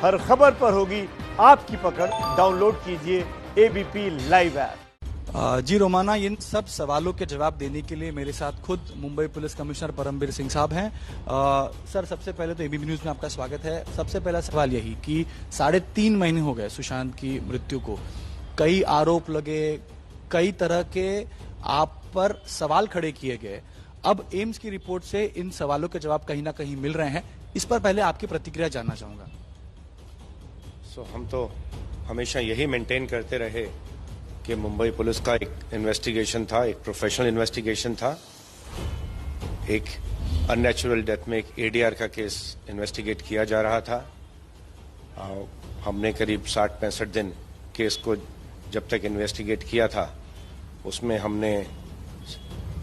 हर खबर पर होगी आपकी पकड़। डाउनलोड कीजिए एबीपी लाइव ऐप। जी रोमाना, इन सब सवालों के जवाब देने के लिए मेरे साथ खुद मुंबई पुलिस कमिश्नर परमबीर सिंह साहब हैं। सर, सबसे पहले तो एबीपी न्यूज में आपका स्वागत है। सबसे पहला सवाल यही कि 3.5 महीने हो गए सुशांत की मृत्यु को, कई आरोप लगे, कई तरह के आप पर सवाल खड़े किए गए। अब एम्स की रिपोर्ट से इन सवालों के जवाब कहीं ना कहीं मिल रहे हैं। इस पर पहले आपकी प्रतिक्रिया जानना चाहूंगा। हम तो हमेशा यही मेंटेन करते रहे कि मुंबई पुलिस का एक इन्वेस्टिगेशन था, एक प्रोफेशनल इन्वेस्टिगेशन था। एक अननेचुरल डेथ में एक एडीआर का केस इन्वेस्टिगेट किया जा रहा था। हमने करीब 60-65 दिन केस को जब तक इन्वेस्टिगेट किया था, उसमें हमने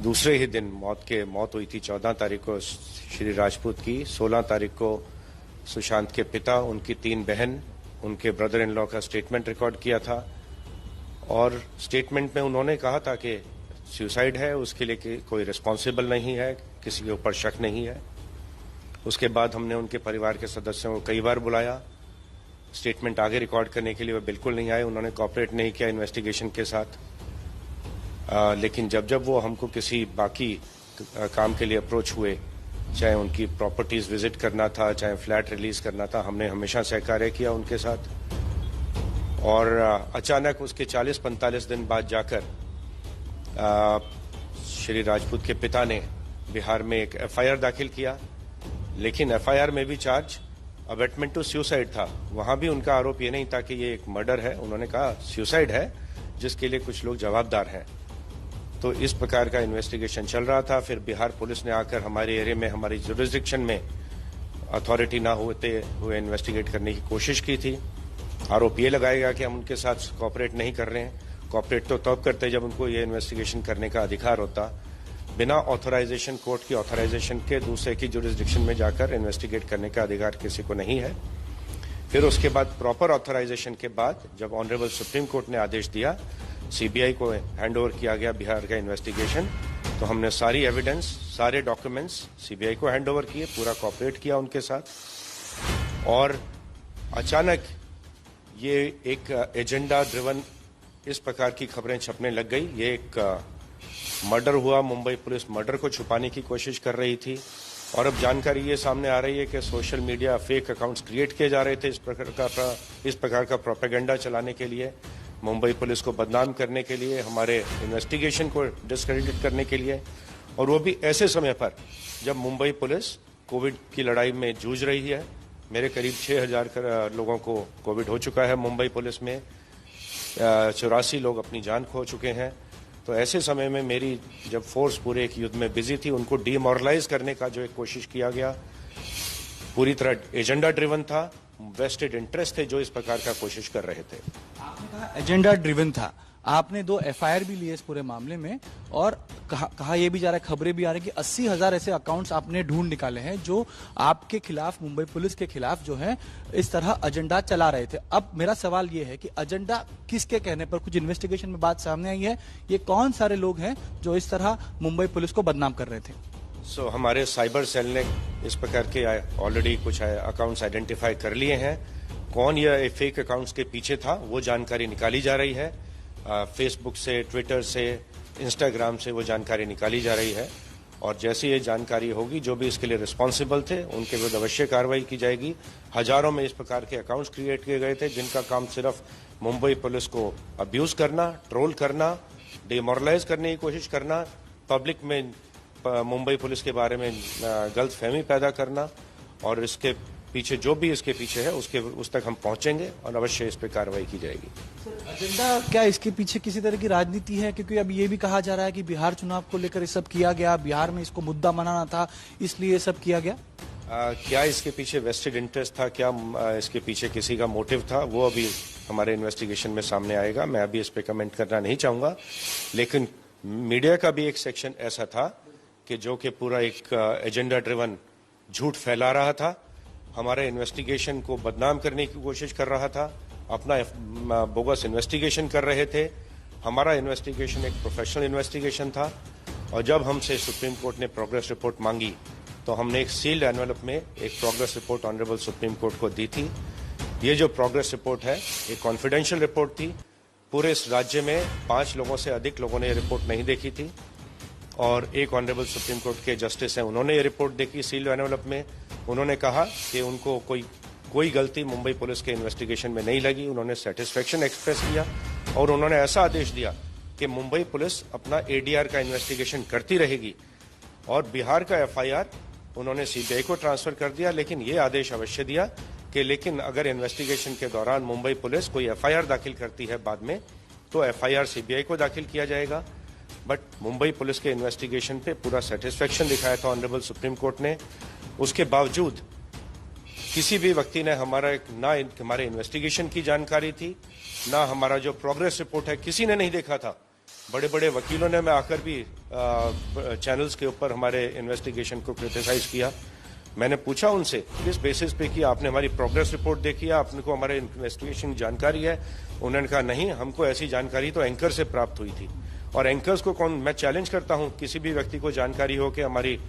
दूसरे ही दिन मौत हुई थी। 14 तारीख को श्री राजपूत की, 16 तारीख को सुशांत के पिता, उनकी 3 बहन, उनके ब्रदर इन लॉ का स्टेटमेंट रिकॉर्ड किया था और स्टेटमेंट में उन्होंने कहा था कि सुसाइड है, उसके लिए कोई रिस्पॉन्सिबल नहीं है, किसी के ऊपर शक नहीं है। उसके बाद हमने उनके परिवार के सदस्यों को कई बार बुलाया स्टेटमेंट आगे रिकॉर्ड करने के लिए, वो बिल्कुल नहीं आए, उन्होंने कोऑपरेट नहीं किया इन्वेस्टिगेशन के साथ। लेकिन जब वो हमको किसी बाकी काम के लिए अप्रोच हुए, चाहे उनकी प्रॉपर्टीज विजिट करना था, चाहे फ्लैट रिलीज करना था, हमने हमेशा सहकार्य किया उनके साथ। और अचानक उसके 40-45 दिन बाद जाकर श्री राजपूत के पिता ने बिहार में एक एफआईआर दाखिल किया, लेकिन एफआईआर में भी चार्ज अबेटमेंट टू सुसाइड था। वहां भी उनका आरोप ये नहीं था कि ये एक मर्डर है, उन्होंने कहा सुसाइड है जिसके लिए कुछ लोग जवाबदार हैं। तो इस प्रकार का इन्वेस्टिगेशन चल रहा था। फिर बिहार पुलिस ने आकर हमारे एरिया में, हमारी जुरिस्डिक्शन में अथॉरिटी ना होते हुए इन्वेस्टिगेट करने की कोशिश की थी। आरोप ये लगाया गया कि हम उनके साथ कोऑपरेट नहीं कर रहे हैं। कोऑपरेट तो तब करते जब उनको ये इन्वेस्टिगेशन करने का अधिकार होता। बिना ऑथराइजेशन, कोर्ट की ऑथराइजेशन के दूसरे की जुरिस्डिक्शन में जाकर इन्वेस्टिगेट करने का अधिकार किसी को नहीं है। फिर उसके बाद प्रॉपर ऑथराइजेशन के बाद जब ऑनरेबल सुप्रीम कोर्ट ने आदेश दिया, सीबीआई को हैंड ओवर किया गया बिहार का इन्वेस्टिगेशन, तो हमने सारी एविडेंस, सारे डॉक्यूमेंट्स सीबीआई को हैंड ओवर किए, पूरा कोऑपरेट किया उनके साथ। और अचानक ये एक एजेंडा ड्रिवन इस प्रकार की खबरें छपने लग गई। ये एक मर्डर हुआ, मुंबई पुलिस मर्डर को छुपाने की कोशिश कर रही थी। और अब जानकारी ये सामने आ रही है कि social media fake accounts create किए जा रहे थे इस प्रकार का प्रोपेगेंडा चलाने के लिए, मुंबई पुलिस को बदनाम करने के लिए, हमारे इन्वेस्टिगेशन को डिस्क्रेडिट करने के लिए। और वो भी ऐसे समय पर जब मुंबई पुलिस कोविड की लड़ाई में जूझ रही है। मेरे करीब 6000 लोगों को कोविड हो चुका है मुंबई पुलिस में, 84 लोग अपनी जान खो चुके हैं। तो ऐसे समय में मेरी जब फोर्स पूरे एक युद्ध में बिजी थी, उनको डीमोरलाइज करने का जो एक कोशिश किया गया, पूरी तरह एजेंडा ड्रिवन था, वेस्टेड इंटरेस्ट थे जो इस प्रकार का कोशिश कर रहे थे। आपने कहा एजेंडा ड्रिवन था, आपने 2 एफआईआर भी लिए इस पूरे मामले में, और कहा यह भी जा रहा है, खबरें भी आ रही है कि 80,000 ऐसे अकाउंट्स आपने ढूंढ निकाले हैं जो आपके खिलाफ, मुंबई पुलिस के खिलाफ जो है इस तरह एजेंडा चला रहे थे। अब मेरा सवाल यह है कि एजेंडा किसके कहने पर? कुछ इन्वेस्टिगेशन में बात सामने आई है, ये कौन सारे लोग हैं जो इस तरह मुंबई पुलिस को बदनाम कर रहे थे? हमारे साइबर सेल ने इस प्रकार के ऑलरेडी कुछ अकाउंट्स आइडेंटिफाई कर लिए हैं। कौन यह फेक अकाउंट्स के पीछे था वो जानकारी निकाली जा रही है। फेसबुक से, ट्विटर से, इंस्टाग्राम से वो जानकारी निकाली जा रही है। और जैसे ये जानकारी होगी, जो भी इसके लिए रिस्पॉन्सिबल थे उनके विरुद्ध अवश्य कार्रवाई की जाएगी। हजारों में इस प्रकार के अकाउंट्स क्रिएट किए गए थे जिनका काम सिर्फ मुंबई पुलिस को अब्यूज करना, ट्रोल करना, डिमोरलाइज करने की कोशिश करना, पब्लिक में मुंबई पुलिस के बारे में गलत फहमी पैदा करना। और इसके पीछे जो भी इसके पीछे है उस तक हम पहुंचेंगे और अवश्य इस पर कार्रवाई की जाएगी। एजेंडा क्या इसके पीछे किसी तरह की राजनीति है? क्योंकि अब ये भी कहा जा रहा है कि बिहार चुनाव को लेकर ये सब किया गया, बिहार में इसको मुद्दा बनाना था, इसलिए ये सब किया गया। क्या इसके पीछे वेस्टेड इंटरेस्ट था, क्या इसके पीछे किसी का मोटिव था, वो अभी हमारे इन्वेस्टिगेशन में सामने आएगा। मैं अभी इस पर कमेंट करना नहीं चाहूंगा। लेकिन मीडिया का भी एक सेक्शन ऐसा था कि जो कि पूरा एक एजेंडा ड्रिवन झूठ फैला रहा था, हमारे इन्वेस्टिगेशन को बदनाम करने की कोशिश कर रहा था, अपना बोगस इन्वेस्टिगेशन कर रहे थे। हमारा इन्वेस्टिगेशन एक प्रोफेशनल इन्वेस्टिगेशन था। और जब हमसे सुप्रीम कोर्ट ने प्रोग्रेस रिपोर्ट मांगी तो हमने एक सील्ड एनवेलप में एक progress report honourable supreme court को दी थी। ये जो प्रोग्रेस रिपोर्ट है ये कॉन्फिडेंशियल रिपोर्ट थी। पूरे इस राज्य में 5 लोगों से अधिक लोगों ने ये रिपोर्ट नहीं देखी थी और एक ऑनरेबल सुप्रीम कोर्ट के जस्टिस हैं, उन्होंने ये रिपोर्ट देखी सील्ड एनवेलप में। उन्होंने कहा कि उनको कोई गलती मुंबई पुलिस के इन्वेस्टिगेशन में नहीं लगी। उन्होंने सेटिस्फेक्शन एक्सप्रेस किया और उन्होंने ऐसा आदेश दिया कि मुंबई पुलिस अपना एडीआर का इन्वेस्टिगेशन करती रहेगी और बिहार का एफआईआर उन्होंने सीबीआई को ट्रांसफर कर दिया। लेकिन ये आदेश अवश्य दिया कि लेकिन अगर इन्वेस्टिगेशन के दौरान मुंबई पुलिस कोई एफआईआर दाखिल करती है बाद में तो एफआईआर सीबीआई को दाखिल किया जाएगा। बट मुंबई पुलिस के इन्वेस्टिगेशन पे पूरा सेटिस्फेक्शन दिखाया था ऑनरेबल सुप्रीम कोर्ट ने। उसके बावजूद किसी भी व्यक्ति ने हमारे इन्वेस्टिगेशन की जानकारी थी, ना हमारा जो प्रोग्रेस रिपोर्ट है किसी ने नहीं देखा था। बड़े बड़े वकीलों ने मैं आकर भी चैनल्स के ऊपर हमारे इन्वेस्टिगेशन को क्रिटिसाइज किया। मैंने पूछा उनसे किस बेसिस पे कि आपने हमारी प्रोग्रेस रिपोर्ट देखी है, आपको हमारे इन्वेस्टिगेशन की जानकारी है? उन्होंने कहा नहीं, हमको ऐसी जानकारी तो एंकर से प्राप्त हुई थी। और एंकर्स को मैं चैलेंज करता हूं, किसी भी व्यक्ति को जानकारी हो कि हमारी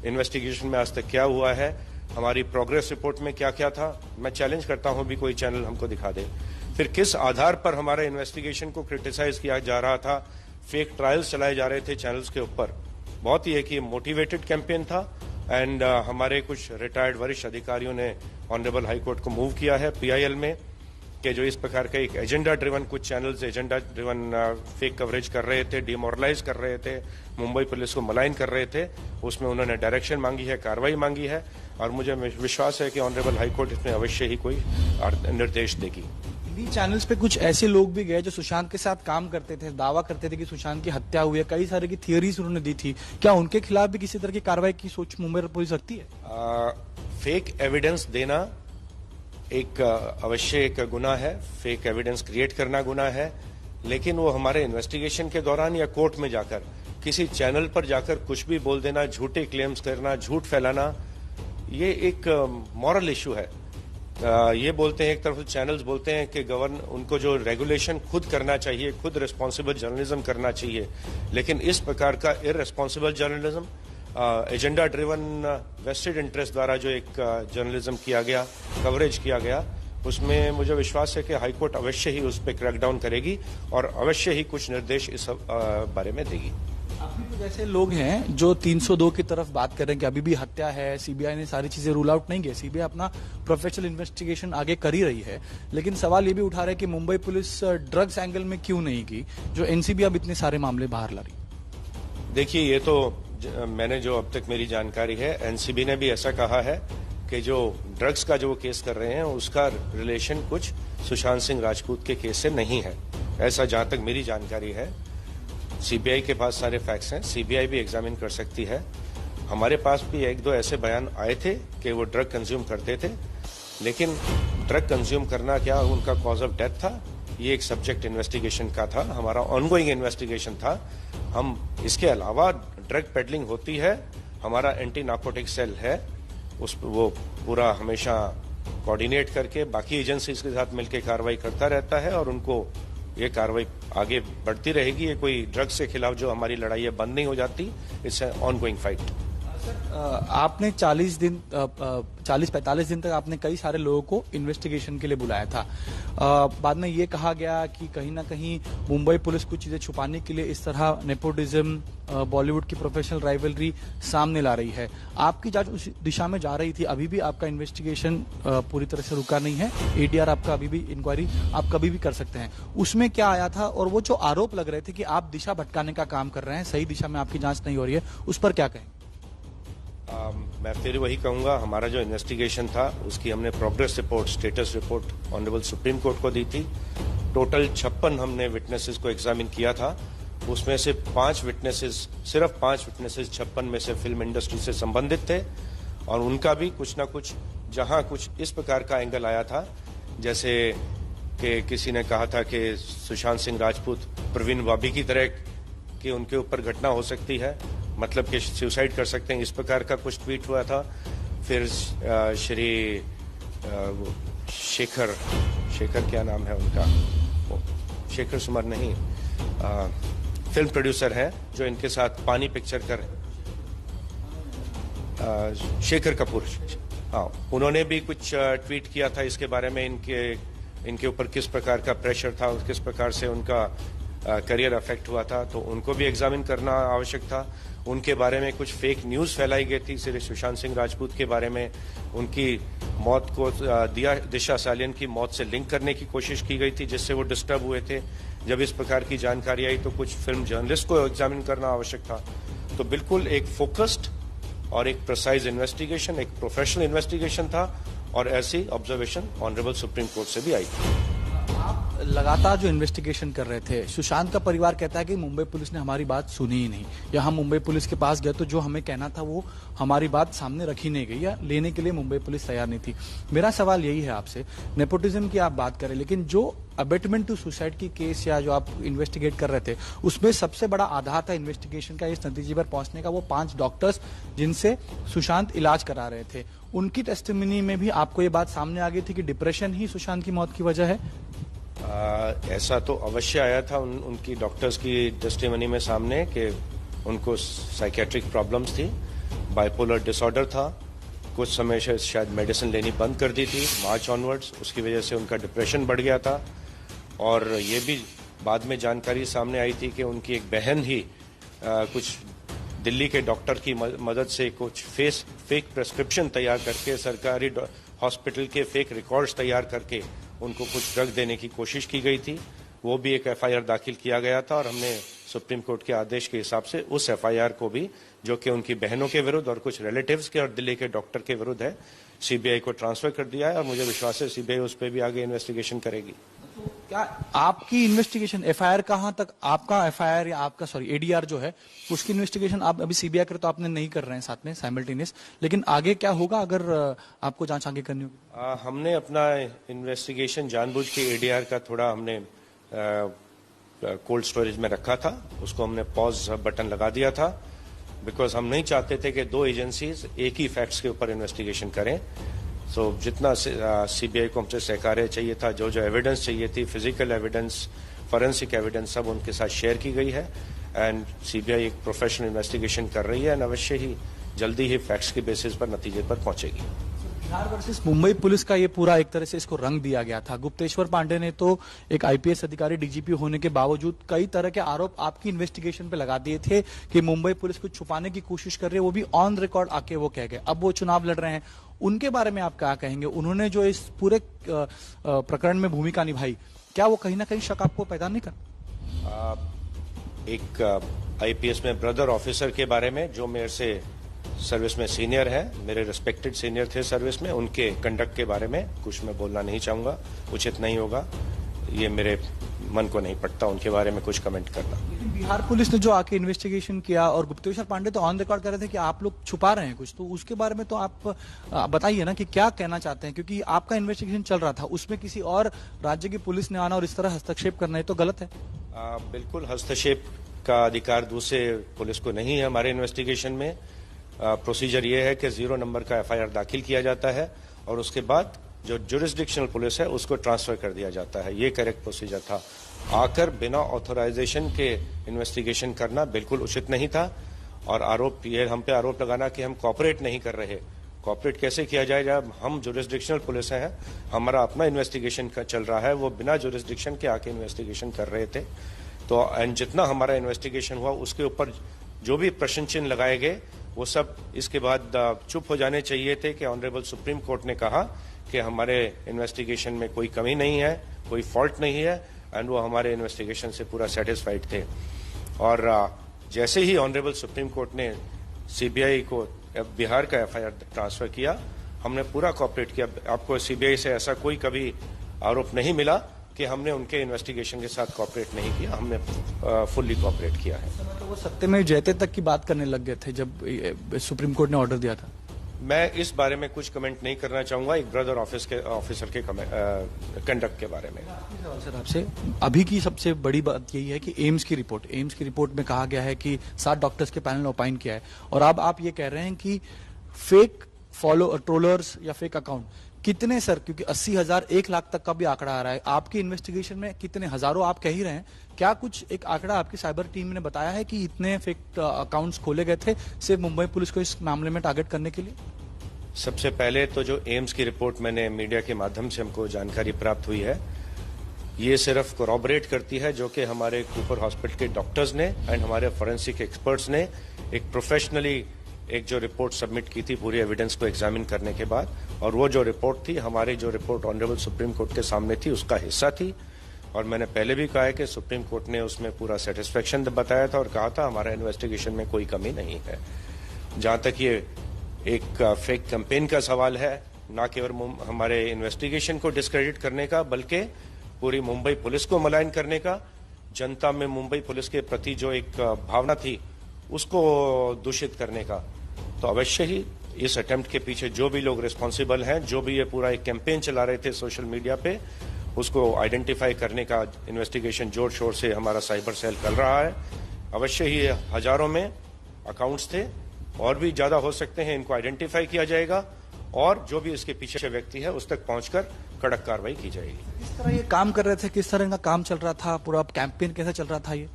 इन्वेस्टिगेशन में आज तक क्या हुआ है, हमारी प्रोग्रेस रिपोर्ट में क्या क्या था, मैं चैलेंज करता हूं भी कोई चैनल हमको दिखा दे। फिर किस आधार पर हमारे इन्वेस्टिगेशन को क्रिटिसाइज किया जा रहा था, फेक ट्रायल्स चलाए जा रहे थे चैनल्स के ऊपर। बहुत ही एक मोटिवेटेड कैंपेन था एंड हमारे कुछ रिटायर्ड वरिष्ठ अधिकारियों ने ऑनरेबल हाई कोर्ट को मूव किया है पीआईएल में कि जो इस प्रकार का एक एजेंडा ड्रिवन कुछ channels agenda driven fake coverage कर रहे थे, डिमोरलाइज कर रहे थे, मुंबई पुलिस को मलाइन कर रहे थे, उसमें उन्होंने डायरेक्शन मांगी है, कार्रवाई मांगी है और मुझे विश्वास है कि ऑनरेबल हाई कोर्ट इसमें अवश्य ही कोई निर्देश देगी। इन्हीं चैनल्स पे कुछ ऐसे लोग भी गए जो सुशांत के साथ काम करते थे, दावा करते थे कि सुशांत की हत्या हुई है, कई सारे की थियरीज उन्होंने दी थी। क्या उनके खिलाफ भी किसी तरह की कार्रवाई की सोच मुंबई पुलिस रखती है? फेक एविडेंस देना एक अवश्य एक गुनाह है, फेक एविडेंस क्रिएट करना गुनाह है, लेकिन वो हमारे इन्वेस्टिगेशन के दौरान या कोर्ट में जाकर किसी चैनल पर जाकर कुछ भी बोल देना, झूठे क्लेम्स करना, झूठ फैलाना, ये एक मॉरल इशू है। ये बोलते हैं, एक तरफ चैनल्स बोलते हैं कि उनको जो रेगुलेशन खुद करना चाहिए, खुद रिस्पॉन्सिबल जर्नलिज्म करना चाहिए, लेकिन इस प्रकार का irresponsible journalism, agenda driven vested interest द्वारा जो एक जर्नलिज्म किया गया, कवरेज किया गया, उसमें मुझे विश्वास है कि हाईकोर्ट अवश्य ही उस पर क्रैकडाउन करेगी और अवश्य ही कुछ निर्देश इस बारे में देगी। अभी कुछ ऐसे लोग हैं जो 302 की तरफ बात कर रहे हैं कि अभी भी हत्या है, सीबीआई ने सारी चीजें रूल आउट नहीं किया, सीबीआई अपना प्रोफेशनल इन्वेस्टिगेशन आगे कर ही रही है, लेकिन सवाल ये भी उठा रहे हैं कि मुंबई पुलिस ड्रग्स एंगल में क्यों नहीं की, जो एनसीबी अब इतने सारे मामले बाहर ला रही। देखिए, ये तो मैंने जो अब तक मेरी जानकारी है, एनसीबी ने भी ऐसा कहा है कि जो ड्रग्स का जो केस कर रहे हैं उसका रिलेशन कुछ सुशांत सिंह राजपूत के केस से नहीं है, ऐसा जहां तक मेरी जानकारी है। सीबीआई के पास सारे फैक्ट्स हैं, सीबीआई भी एग्जामिन कर सकती है। हमारे पास भी 1-2 ऐसे बयान आए थे कि वो ड्रग कंज्यूम करते थे, लेकिन ड्रग कंज्यूम करना क्या उनका कॉज ऑफ डेथ था, ये एक सब्जेक्ट इन्वेस्टिगेशन का था, हमारा ऑनगोइंग इन्वेस्टिगेशन था। हम इसके अलावा ड्रग पेडलिंग होती है, हमारा एंटी नार्कोटिक सेल है, वो पूरा हमेशा कोऑर्डिनेट करके बाकी एजेंसीज के साथ मिलकर कार्रवाई करता रहता है और उनको ये कार्रवाई आगे बढ़ती रहेगी। ये कोई ड्रग्स के खिलाफ जो हमारी लड़ाई है बंद नहीं हो जाती, इट्स एन ऑनगोइंग फाइट। आपने 40-45 दिन तक आपने कई सारे लोगों को इन्वेस्टिगेशन के लिए बुलाया था। बाद में ये कहा गया कि कहीं ना कहीं मुंबई पुलिस कुछ चीजें छुपाने के लिए इस तरह नेपोटिज्म, बॉलीवुड की प्रोफेशनल राइवलरी सामने ला रही है। आपकी जांच उस दिशा में जा रही थी, अभी भी आपका इन्वेस्टिगेशन पूरी तरह से रुका नहीं है, एडीआर आपका अभी भी इंक्वायरी आप कभी भी कर सकते हैं। उसमें क्या आया था और वो जो आरोप लग रहे थे कि आप दिशा भटकाने का काम कर रहे हैं, सही दिशा में आपकी जांच नहीं हो रही है, उस पर क्या कहें? मैं फिर वही कहूंगा, हमारा जो इन्वेस्टिगेशन था उसकी हमने progress report, status report honourable supreme court को दी थी। टोटल 56 हमने विटनेसेस को एग्जामिन किया था, उसमें से 5 विटनेसेस, सिर्फ 5 विटनेसेस 56 में से फिल्म इंडस्ट्री से संबंधित थे और उनका भी कुछ ना कुछ, जहां कुछ इस प्रकार का एंगल आया था, जैसे कि किसी ने कहा था कि सुशांत सिंह राजपूत प्रवीण वाबी की तरह कि उनके ऊपर घटना हो सकती है, मतलब कि सुसाइड कर सकते हैं, इस प्रकार का कुछ ट्वीट हुआ था। फिर श्री शेखर क्या नाम है उनका, शेखर सुमर नहीं, फिल्म प्रोड्यूसर है जो इनके साथ पानी पिक्चर कर, शेखर कपूर, हाँ, उन्होंने भी कुछ ट्वीट किया था इसके बारे में, इनके ऊपर किस प्रकार का प्रेशर था और किस प्रकार से उनका करियर अफेक्ट हुआ था, तो उनको भी एग्जामिन करना आवश्यक था। उनके बारे में कुछ फेक न्यूज फैलाई गई थी श्री सुशांत सिंह राजपूत के बारे में, उनकी मौत को दिशा सालियन की मौत से लिंक करने की कोशिश की गई थी, जिससे वो डिस्टर्ब हुए थे। जब इस प्रकार की जानकारी आई तो कुछ फिल्म जर्नलिस्ट को एग्जामिन करना आवश्यक था। तो बिल्कुल एक फोकस्ड और एक प्रिसाइज इन्वेस्टिगेशन, एक प्रोफेशनल इन्वेस्टिगेशन था, और ऐसी ऑब्जर्वेशन ऑनरेबल सुप्रीम कोर्ट से भी आई थी। आप लगातार जो इन्वेस्टिगेशन कर रहे थे, सुशांत का परिवार कहता है कि मुंबई पुलिस ने हमारी बात सुनी ही नहीं, या हम मुंबई पुलिस के पास गए तो जो हमें कहना था वो हमारी बात सामने रखी नहीं गई, या लेने के लिए मुंबई पुलिस तैयार नहीं थी। मेरा सवाल यही है आपसे, नेपोटिज्म की आप बात करें, लेकिन जो अबेटमेंट टू सुसाइड की केस या जो आप इन्वेस्टिगेट कर रहे थे, उसमें सबसे बड़ा आधार था इन्वेस्टिगेशन का, इस नतीजे पर पहुंचने का, वो 5 डॉक्टर्स जिनसे सुशांत इलाज करा रहे थे, उनकी टेस्टिमनी में भी आपको ये बात सामने आ गई थी कि डिप्रेशन ही सुशांत की मौत की वजह है। ऐसा तो अवश्य आया था उनकी डॉक्टर्स की टेस्टिमनी में सामने कि उनको साइकेट्रिक प्रॉब्लम्स थी, बाइपोलर डिसऑर्डर था, कुछ समय से शायद मेडिसिन लेनी बंद कर दी थी मार्च ऑनवर्ड्स, उसकी वजह से उनका डिप्रेशन बढ़ गया था। और ये भी बाद में जानकारी सामने आई थी कि उनकी एक बहन ही कुछ दिल्ली के डॉक्टर की मदद से कुछ फेक प्रेस्क्रिप्शन तैयार करके, सरकारी हॉस्पिटल के फेक रिकॉर्ड्स तैयार करके उनको कुछ ड्रग देने की कोशिश की गई थी। वो भी एक एफआईआर दाखिल किया गया था, और हमने सुप्रीम कोर्ट के आदेश के हिसाब से उस एफआईआर को भी, जो कि उनकी बहनों के विरुद्ध और कुछ रिलेटिव्स के और दिल्ली के डॉक्टर के विरुद्ध है, सीबीआई को ट्रांसफर कर दिया है, और मुझे विश्वास है सीबीआई उस पर भी आगे इन्वेस्टिगेशन करेगी। तो क्या आपकी इन्वेस्टिगेशन एफआईआर कहां तक, आपका एफआईआर या आपका एडीआर जो है उसकी इन्वेस्टिगेशन आप अभी सीबीआई कर तो आपने नहीं कर रहे हैं साथ में साइमल्टेनियस, लेकिन आगे क्या होगा अगर आपको जांच आगे करनी होगी? हमने अपना इन्वेस्टिगेशन जानबूझ के एडीआर का थोड़ा हमने कोल्ड स्टोरेज में रखा था, उसको हमने पॉज बटन लगा दिया था, बिकॉज हम नहीं चाहते थे कि 2 एजेंसीज एक ही फैक्ट्स के ऊपर इन्वेस्टिगेशन करें। सो जितना सीबीआई को हमसे सहकार्य चाहिए था, जो जो एविडेंस चाहिए थी, फिजिकल एविडेंस, फॉरेंसिक एविडेंस, सब उनके साथ शेयर की गई है, एंड सीबीआई एक प्रोफेशनल इन्वेस्टिगेशन कर रही है, एंड अवश्य ही जल्दी ही फैक्ट्स के बेसिस पर नतीजे पर पहुंचेगी। बिहार वर्सेस मुंबई पुलिस का ये पूरा एक तरह से इसको रंग दिया गया था। गुप्तेश्वर पांडे ने तो एक आईपीएस अधिकारी, डीजीपी होने के बावजूद कई तरह के आरोप आपकी इन्वेस्टिगेशन पे लगा दिए थे कि मुंबई पुलिस कुछ छुपाने की कोशिश कर रही है, वो भी ऑन रिकॉर्ड आके वो कह गए। अब वो चुनाव लड़ रहे हैं, उनके बारे में आप क्या कहेंगे? उन्होंने जो इस पूरे प्रकरण में भूमिका निभाई, क्या वो कहीं ना कहीं शक आपको पैदा नहीं कर? एक आईपीएस में ब्रदर ऑफिसर के बारे में, जो मेरे से सर्विस में सीनियर है, मेरे रिस्पेक्टेड सीनियर थे सर्विस में, उनके कंडक्ट के बारे में कुछ मैं बोलना नहीं चाहूंगा, उचित नहीं होगा, ये मेरे मन को नहीं पड़ता उनके बारे में कुछ कमेंट करना। लेकिन बिहार पुलिस ने जो आके इन्वेस्टिगेशन किया, और गुप्तेश्वर पांडे तो ऑन रिकॉर्ड कर रहे थे कि आप लोग छुपा रहे हैं कुछ, तो उसके बारे में तो आप बताइए ना कि क्या कहना चाहते हैं, क्योंकि आपका इन्वेस्टिगेशन चल रहा था, उसमें किसी और राज्य की पुलिस ने आना और इस तरह हस्तक्षेप करना, ये तो गलत है। बिल्कुल, हस्तक्षेप का अधिकार दूसरे पुलिस को नहीं है हमारे इन्वेस्टिगेशन में। प्रोसीजर ये है कि 0 नंबर का एफआईआर दाखिल किया जाता है, और उसके बाद जो जुरिस्डिक्शनल पुलिस है उसको ट्रांसफर कर दिया जाता है, ये करेक्ट प्रोसीजर था। आकर बिना ऑथराइजेशन के इन्वेस्टिगेशन करना बिल्कुल उचित नहीं था, और हम पे आरोप लगाना कि हम कॉपरेट नहीं कर रहे। कॉपरेट कैसे किया जाए जब हम जुरिस्डिक्शनल पुलिस हैं, हमारा अपना इन्वेस्टिगेशन चल रहा है, वो बिना जुरिस्डिक्शन के आके इन्वेस्टिगेशन कर रहे थे। तो जितना हमारा इन्वेस्टिगेशन हुआ उसके ऊपर जो भी प्रश्न चिन्ह लगाए गए, वो सब इसके बाद चुप हो जाने चाहिए थे कि ऑनरेबल सुप्रीम कोर्ट ने कहा कि हमारे इन्वेस्टिगेशन में कोई कमी नहीं है, कोई फॉल्ट नहीं है, एंड वो हमारे इन्वेस्टिगेशन से पूरा सेटिस्फाइड थे। और जैसे ही ऑनरेबल सुप्रीम कोर्ट ने सीबीआई को बिहार का एफआईआर ट्रांसफर किया, हमने पूरा कोऑपरेट किया। आपको सीबीआई से ऐसा कोई कभी आरोप नहीं मिला कि हमने उनके इन्वेस्टिगेशन के साथ कोऑपरेट नहीं किया, हमने फुल्ली कोऑपरेट किया है। तो वो सत्यमेव जयते तक की बात करने लग गए थे जब सुप्रीम कोर्ट ने ऑर्डर दिया था। मैं इस बारे में कुछ कमेंट नहीं करना चाहूंगा, एक ब्रदर ऑफिसर के कंडक्ट के बारे में। सर, आपसे अभी की सबसे बड़ी बात यही है कि एम्स की रिपोर्ट में कहा गया है कि 7 डॉक्टर्स के पैनल ने ओपाइन किया है, और अब आप ये कह रहे हैं कि फेक ट्रोलर्स या फेक अकाउंट कितने सर, क्योंकि 80,000 1 लाख तक का भी आंकड़ा आ रहा है, आपकी इन्वेस्टिगेशन में कितने हजारों आप कह ही रहे हैं, क्या कुछ एक आंकड़ा आपकी साइबर टीम ने बताया है कि इतने फेक अकाउंट्स खोले गए थे सिर्फ मुंबई पुलिस को इस मामले में टारगेट करने के लिए? सबसे पहले तो जो एम्स की रिपोर्ट मैंने मीडिया के माध्यम से हमको जानकारी प्राप्त हुई है, ये सिर्फ कोरॉबरेट करती है जो कि हमारे कूपर हॉस्पिटल के डॉक्टर्स ने एंड हमारे फोरेंसिक एक्सपर्ट्स ने एक प्रोफेशनली एक जो रिपोर्ट सबमिट की थी पूरी एविडेंस को एग्जामिन करने के बाद, और वो जो रिपोर्ट थी हमारी जो रिपोर्ट ऑनरेबल सुप्रीम कोर्ट के सामने थी उसका हिस्सा थी। और मैंने पहले भी कहा है कि सुप्रीम कोर्ट ने उसमें पूरा सेटिस्फेक्शन बताया था और कहा था हमारा इन्वेस्टिगेशन में कोई कमी नहीं है। जहां तक ये एक फेक कैंपेन का सवाल है, ना केवल हमारे इन्वेस्टिगेशन को डिस्क्रेडिट करने का बल्कि पूरी मुंबई पुलिस को मलाइन करने का, जनता में मुंबई पुलिस के प्रति जो एक भावना थी उसको दूषित करने का, तो अवश्य ही इस अटेम्प्ट के पीछे जो भी लोग रिस्पॉन्सिबल हैं, जो भी ये पूरा एक कैंपेन चला रहे थे सोशल मीडिया पे, उसको आइडेंटिफाई करने का इन्वेस्टिगेशन जोर शोर से हमारा साइबर सेल कर रहा है। अवश्य ही हजारों में अकाउंट्स थे और भी ज्यादा हो सकते हैं, इनको आइडेंटिफाई किया जाएगा और जो भी इसके पीछे व्यक्ति है उस तक पहुंचकर कड़क कार्रवाई की जाएगी। किस तरह ये काम कर रहे थे, किस तरह का काम चल रहा था, पूरा कैंपेन कैसे चल रहा था ये?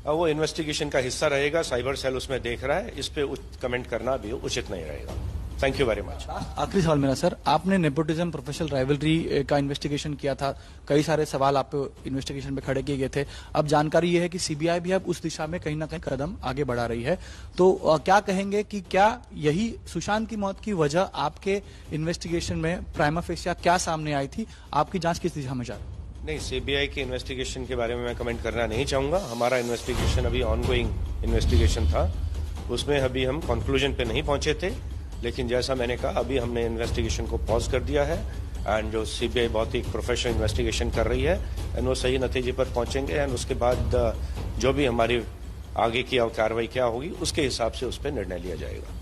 वो इन्वेस्टिगेशन का हिस्सा रहेगा, साइबर सेल उसमें देख रहा है, इस पे कमेंट करना भी उचित नहीं रहेगा। Thank you very much. आखिरी सवाल मेरा सर, आपने नेपोटिज्म प्रोफेशनल राइवलरी का इन्वेस्टिगेशन किया था, कई सारे सवाल आप इन्वेस्टिगेशन में खड़े किए गए थे। अब जानकारी ये है कि सीबीआई भी अब उस दिशा में कहीं ना कहीं कदम आगे बढ़ा रही है, तो क्या कहेंगे कि क्या यही सुशांत की मौत की वजह आपके इन्वेस्टिगेशन में प्राइमा फेसिया क्या सामने आई थी? आपकी जांच किस दिशा में जा रही है? नहीं, सीबीआई की इन्वेस्टिगेशन के बारे में मैं कमेंट करना नहीं चाहूंगा। हमारा इन्वेस्टिगेशन अभी ऑनगोइंग इन्वेस्टिगेशन था, उसमें अभी हम कंक्लूजन पे नहीं पहुंचे थे, लेकिन जैसा मैंने कहा अभी हमने इन्वेस्टिगेशन को पॉज कर दिया है एंड जो सीबीआई बहुत ही प्रोफेशनल इन्वेस्टिगेशन कर रही है एंड वो सही नतीजे पर पहुंचेंगे एंड उसके बाद जो भी हमारी आगे की कार्रवाई क्या होगी उसके हिसाब से उस पर निर्णय लिया जाएगा।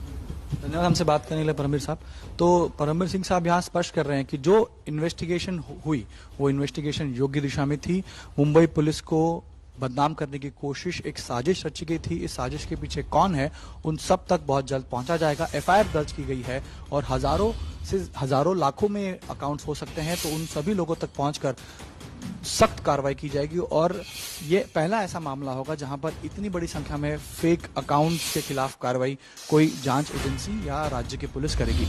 धन्यवाद हमसे बात करने के लिए परमवीर साहब। तो परमवीर सिंह साहब यहाँ स्पष्ट कर रहे हैं कि जो इन्वेस्टिगेशन हुई वो इन्वेस्टिगेशन योग्य दिशा में थी। मुंबई पुलिस को बदनाम करने की कोशिश, एक साजिश रची गई थी। इस साजिश के पीछे कौन है उन सब तक बहुत जल्द पहुंचा जाएगा। एफआईआर दर्ज की गई है और हजारों लाखों में अकाउंट्स हो सकते हैं, तो उन सभी लोगों तक पहुंचकर सख्त कार्रवाई की जाएगी और ये पहला ऐसा मामला होगा जहां पर इतनी बड़ी संख्या में फेक अकाउंट्स के खिलाफ कार्रवाई कोई जांच एजेंसी या राज्य की पुलिस करेगी।